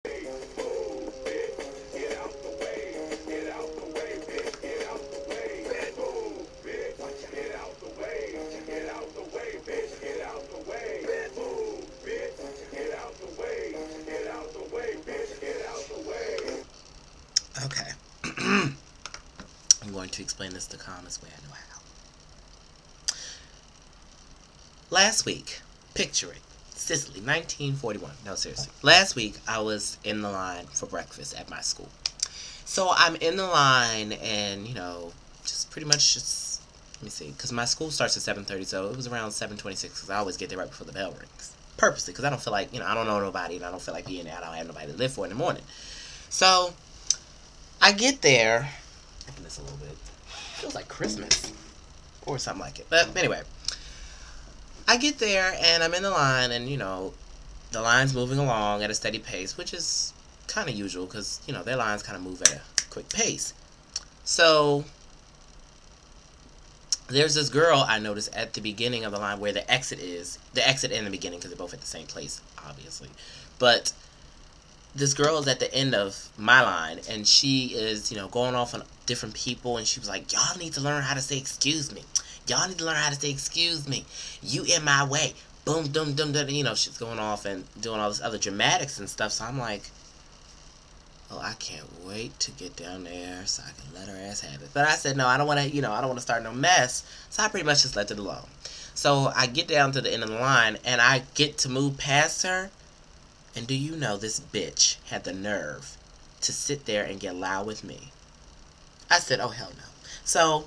Okay. I'm going to explain this the calmest way I know how. Last week, picture it. Sicily, 1941. No, seriously. Last week, I was in the line for breakfast at my school. So I'm in the line and, just pretty much just, let me see, because my school starts at 7:30, so it was around 7:26, because I always get there right before the bell rings. Purposely, because I don't feel like, I don't know nobody, and I don't feel like being there. I don't have nobody to live for in the morning. So, I get there, open this a little bit, feels like Christmas, or something like it. But anyway, I get there, and I'm in the line, and, the line's moving along at a steady pace, which is kind of usual, because, their lines kind of move at a quick pace. So, there's this girl I noticed at the beginning of the line where the exit is. The exit and the beginning, because they're both at the same place, obviously. But this girl is at the end of my line, and she is, going off on different people, and she was like, y'all need to learn how to say excuse me. Y'all need to learn how to say excuse me. You in my way. Boom, dum, dum, dum. She's going off and doing all this other dramatics and stuff, so I'm like, oh, I can't wait to get down there so I can let her ass have it. But I said, no, I don't want to, I don't want to start no mess. So I pretty much just left it alone. So I get down to the end of the line, and I get to move past her. And do you know this bitch had the nerve to sit there and get loud with me? I said, oh, hell no. So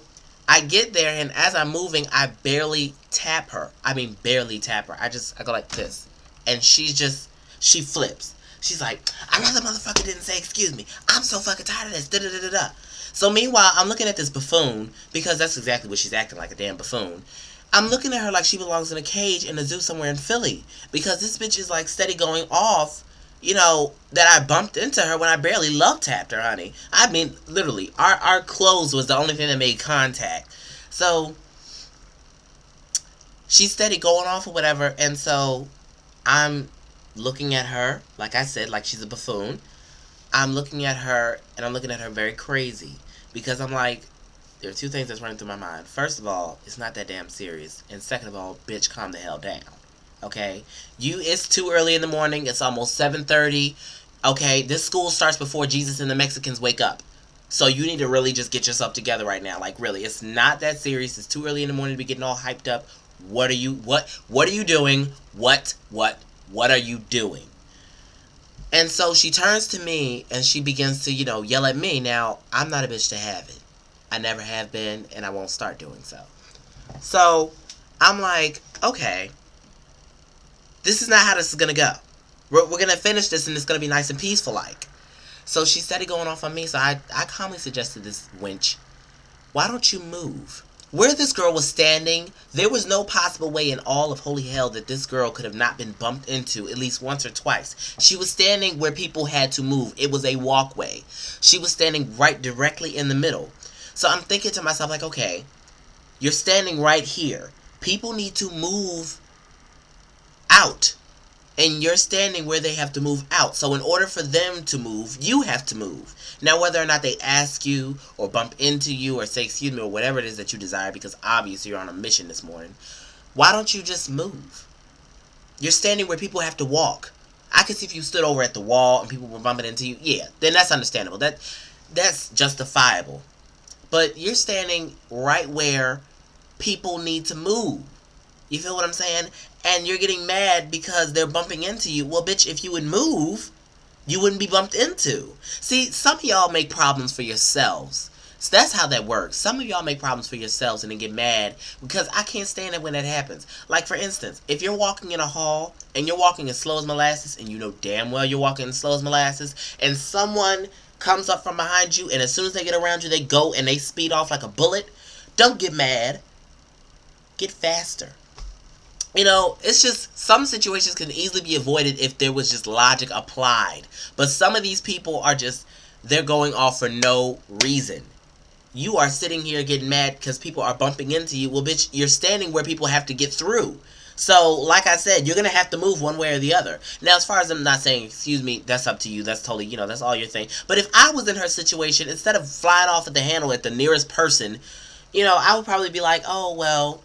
I get there, and as I'm moving, I barely tap her. I mean, barely tap her. I go like this. And she flips. She's like, another motherfucker didn't say excuse me. I'm so fucking tired of this. Da-da-da-da-da. So meanwhile, I'm looking at this buffoon, because that's exactly what she's acting like, a damn buffoon. I'm looking at her like she belongs in a cage in a zoo somewhere in Philly. Because this bitch is like steady going off, that I bumped into her when I barely love tapped her, honey. I mean, literally, our clothes was the only thing that made contact. So, she's steady going off or whatever, and so I'm looking at her, like I said, like she's a buffoon. I'm looking at her, and I'm looking at her very crazy. Because I'm like, there are two things that's running through my mind. First of all, it's not that damn serious. And second of all, bitch, calm the hell down. Okay? It's too early in the morning. It's almost 7:30. Okay? This school starts before Jesus and the Mexicans wake up. So you need to really just get yourself together right now. Like, really. It's not that serious. It's too early in the morning to be getting all hyped up. What are you doing? What are you doing? And so she turns to me, and she begins to, yell at me. Now, I'm not a bitch to have it. I never have been, and I won't start doing so. So, I'm like, okay, this is not how this is going to go. We're going to finish this, and it's going to be nice and peaceful like. So, she started going off on me, so I calmly suggested this wench, why don't you move? Where this girl was standing, there was no possible way in all of holy hell that this girl could have not been bumped into at least once or twice. She was standing where people had to move. It was a walkway. She was standing right directly in the middle. So I'm thinking to myself, like, okay, you're standing right here. People need to move out. And you're standing where they have to move out. So in order for them to move, you have to move. Now, whether or not they ask you or bump into you or say excuse me or whatever it is that you desire, because obviously you're on a mission this morning, why don't you just move? You're standing where people have to walk. I could see if you stood over at the wall and people were bumping into you. Yeah, then that's understandable. That's justifiable. But you're standing right where people need to move. You feel what I'm saying? And you're getting mad because they're bumping into you. Well, bitch, if you would move, you wouldn't be bumped into. See, some of y'all make problems for yourselves. So that's how that works. Some of y'all make problems for yourselves and then get mad because I can't stand it when that happens. Like, for instance, if you're walking in a hall and you're walking as slow as molasses, and you know damn well you're walking as slow as molasses, and someone comes up from behind you, and as soon as they get around you, they go and they speed off like a bullet, don't get mad. Get faster. It's just some situations can easily be avoided if there was just logic applied. But some of these people are just, they're going off for no reason. You are sitting here getting mad because people are bumping into you. Well, bitch, you're standing where people have to get through. So, like I said, you're going to have to move one way or the other. Now, as far as I'm not saying, excuse me, that's up to you. That's totally, that's all your thing. But if I was in her situation, instead of flying off at the handle at the nearest person, I would probably be like, oh, well,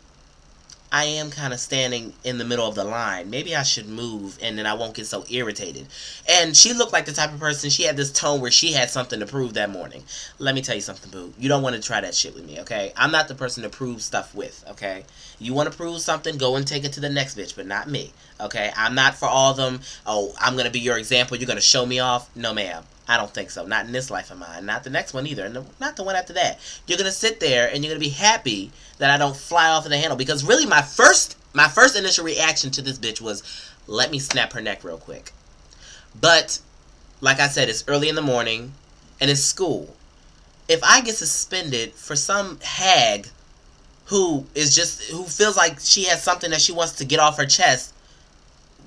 I am kind of standing in the middle of the line. Maybe I should move, and then I won't get so irritated. And she looked like the type of person, she had this tone where she had something to prove that morning. Let me tell you something, boo. You don't want to try that shit with me, okay? I'm not the person to prove stuff with, okay? You want to prove something, go and take it to the next bitch, but not me, okay? I'm not for all of them, oh, I'm going to be your example, you're going to show me off. No, ma'am. I don't think so. Not in this life of mine. Not the next one either. And not the one after that. You're going to sit there and you're going to be happy that I don't fly off of the handle. Because really my first initial reaction to this bitch was, let me snap her neck real quick. But, like I said, it's early in the morning and it's school. If I get suspended for some hag who feels like she has something that she wants to get off her chest,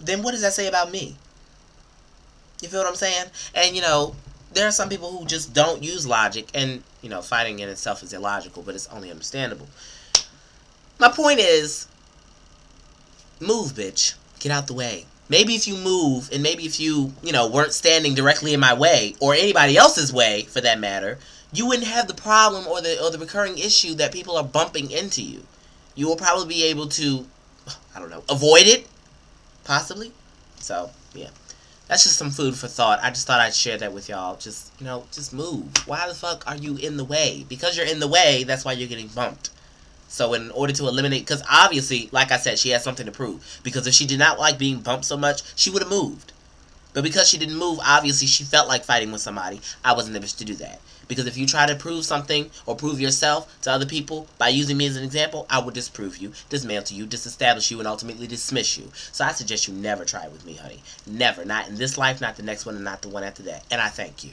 then what does that say about me? You feel what I'm saying? And, there are some people who just don't use logic, and, fighting in itself is illogical, but it's only understandable. My point is, move, bitch. Get out the way. Maybe if you move, and maybe if you, weren't standing directly in my way, or anybody else's way, for that matter, you wouldn't have the problem or the recurring issue that people are bumping into you. You will probably be able to, I don't know, avoid it, possibly. So, yeah. That's just some food for thought. I just thought I'd share that with y'all. Just, just move. Why the fuck are you in the way? Because you're in the way, that's why you're getting bumped. So in order to eliminate, because obviously, like I said, she has something to prove. Because if she did not like being bumped so much, she would have moved. But because she didn't move, obviously she felt like fighting with somebody. I wasn't able to do that. Because if you try to prove something or prove yourself to other people by using me as an example, I would disprove you, dismantle you, disestablish you, and ultimately dismiss you. So I suggest you never try it with me, honey. Never. Not in this life, not the next one, and not the one after that. And I thank you.